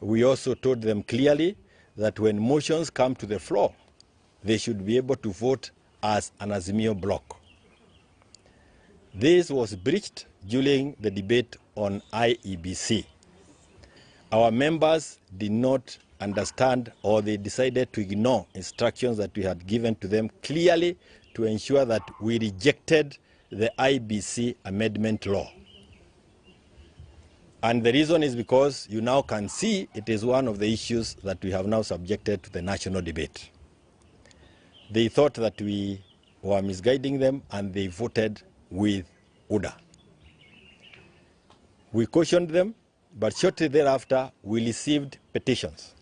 we also told them clearly that when motions come to the floor, they should be able to vote as an Azimio block. This was breached during the debate on IEBC. Our members did not understand, or they decided to ignore instructions that we had given to them clearly to ensure that we rejected the IBC amendment law. And the reason is because you now can see it is one of the issues that we have now subjected to the national debate. They thought that we were misguiding them and they voted with UDA. We cautioned them, but shortly thereafter we received petitions.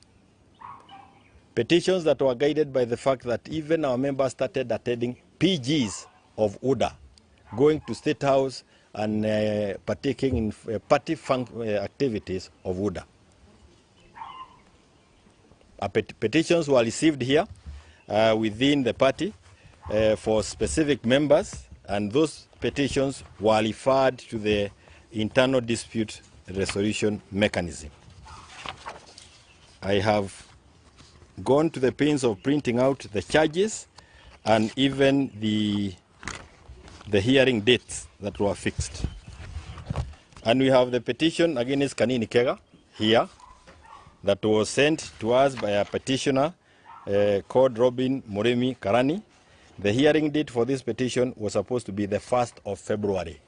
Petitions that were guided by the fact that even our members started attending PGs of UDA, going to State House and partaking in party activities of UDA. Petitions were received here within the party for specific members, and those petitions were referred to the internal dispute resolution mechanism. I have gone to the pains of printing out the charges and even the hearing dates that were fixed. And we have the petition against Kanini Kega here that was sent to us by a petitioner called Robin Moremi Karani. The hearing date for this petition was supposed to be the 1st of February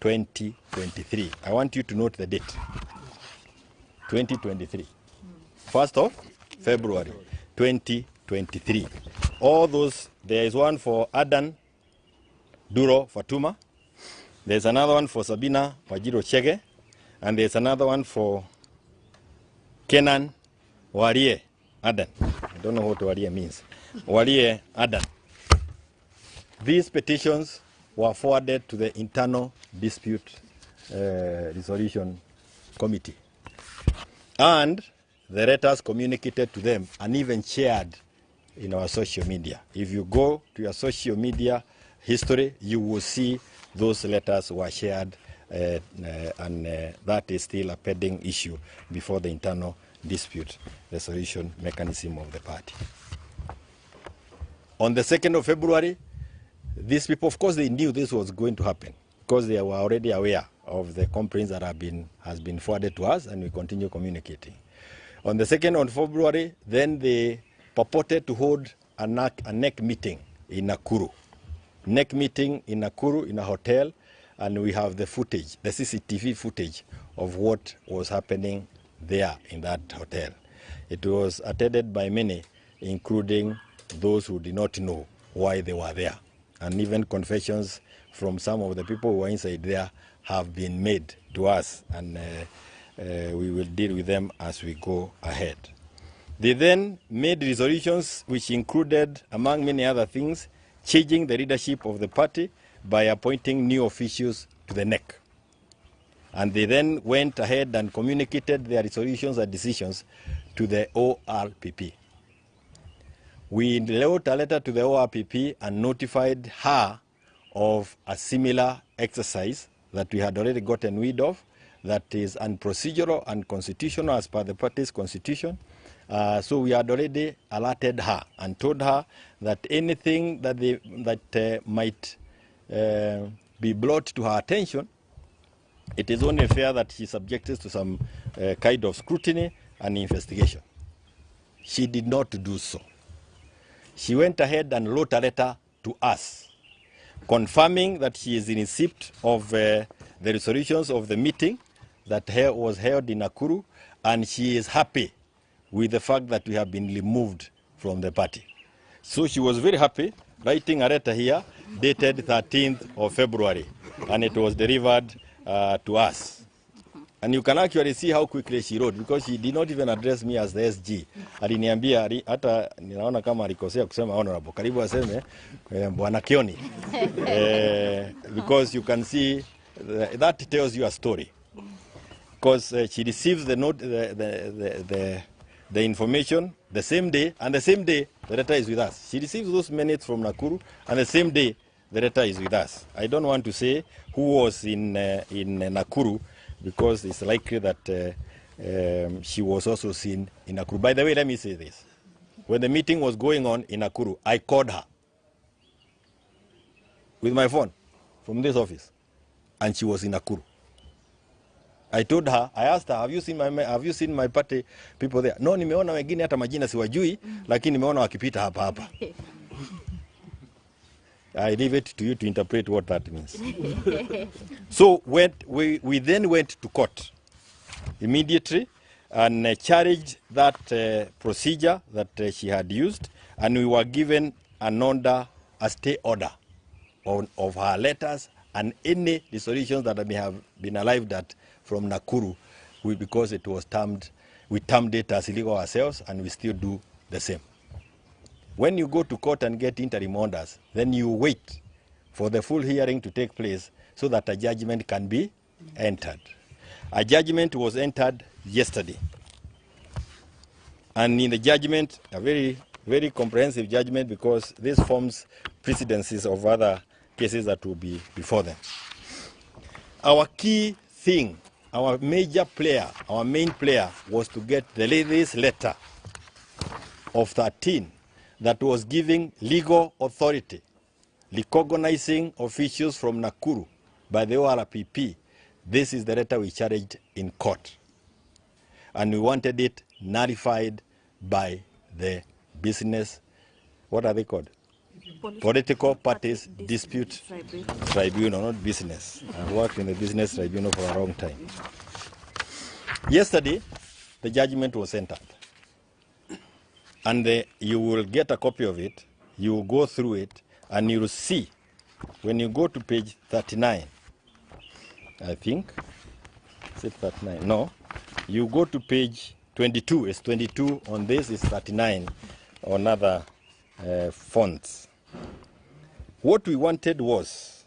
2023. I want you to note the date. 2023. 1st of February 2023. All those, there is one for Adan Duro Fatuma, there's another one for Sabina Wajiro Chege, and there's another one for Kenyan Warie Adan. I don't know what Warie means. Warie Adan. These petitions were forwarded to the Internal Dispute Resolution Committee. And the letters communicated to them and even shared in our social media. If you go to your social media history, you will see those letters were shared, and that is still a pending issue before the Internal Dispute Resolution Mechanism of the party. On the 2nd of February, these people, of course, they knew this was going to happen because they were already aware of the complaints that has been forwarded to us, and we continue communicating. On the 2nd of February, then they purported to hold a NEC meeting in Nakuru. NEC meeting in Nakuru in a hotel, and we have the footage, the CCTV footage of what was happening there in that hotel. It was attended by many, including those who did not know why they were there. And even confessions from some of the people who were inside there have been made to us, and we will deal with them as we go ahead. They then made resolutions which included, among many other things, changing the leadership of the party by appointing new officials to the NEC. And they then went ahead and communicated their resolutions and decisions to the ORPP. We wrote a letter to the ORPP and notified her of a similar exercise that we had already gotten rid of, that is unprocedural and unconstitutional as per the party's constitution. So we had already alerted her and told her that anything that might be brought to her attention, it is only fair that she subjected to some kind of scrutiny and investigation. She did not do so. She went ahead and wrote a letter to us, confirming that she is in receipt of the resolutions of the meeting that was held in Nakuru, and she is happy with the fact that we have been removed from the party. So she was very happy, writing a letter here dated 13th of February, and it was delivered to us. And you can actually see how quickly she wrote, because she did not even address me as the SG. Aliniambia, hata ninaona kama alikosea kusema honorable, karibu aseme Bwana Kioni. Because you can see that tells you a story. Because she receives the note, the information the same day, and the same day the letter is with us. She receives those minutes from Nakuru, and the same day the letter is with us. I don't want to say who was in Nakuru, because it's likely that she was also seen in Nakuru. By the way, let me say this. When the meeting was going on in Nakuru, I called her with my phone from this office, and she was in Nakuru. I told her, I asked her, have you seen my party people there? No, nimeona wengine hata majina siwajui, lakini nimeona wakipita hapa hapa. I leave it to you to interpret what that means. So we then went to court immediately and challenged that procedure that she had used, and we were given an order, a stay order of her letters and any resolutions that may have been arrived at from Nakuru, because it was we termed it as illegal ourselves, and we still do the same. When you go to court and get interim orders, then you wait for the full hearing to take place so that a judgment can be entered. A judgment was entered yesterday. And in the judgment, a very, very comprehensive judgment, because this forms precedences of other cases that will be before them. Our key thing, our major player, our main player, was to get this letter of 13 that was giving legal authority, recognizing officials from Nakuru by the ORPP. This is the letter we challenged in court. And we wanted it nullified by the business, what are they called? Political Parties Dispute Tribunal, not business. I've worked in the business tribunal for a long time. Yesterday, the judgment was entered. And you will get a copy of it, you will go through it, and you will see, when you go to page 39, I think, is it 39? No. You go to page 22, it's 22 on this, is 39 on other fonts. What we wanted was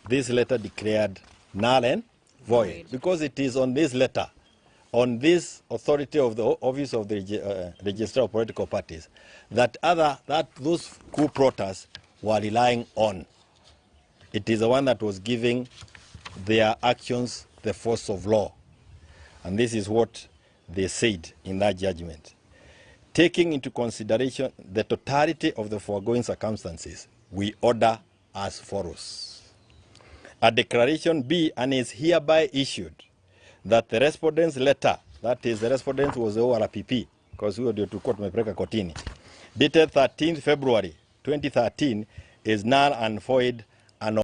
this letter declared null and void, because it is on this letter, on this authority of the Office of the Registrar of Political Parties, that those coup protesters were relying on. It is the one that was giving their actions the force of law. And this is what they said in that judgment. Taking into consideration the totality of the foregoing circumstances, we order as follows. A declaration be and is hereby issued that the respondent's letter, that is, the respondent was the ORPP, because we were to court kotini, dated 13th February 2013, is null and void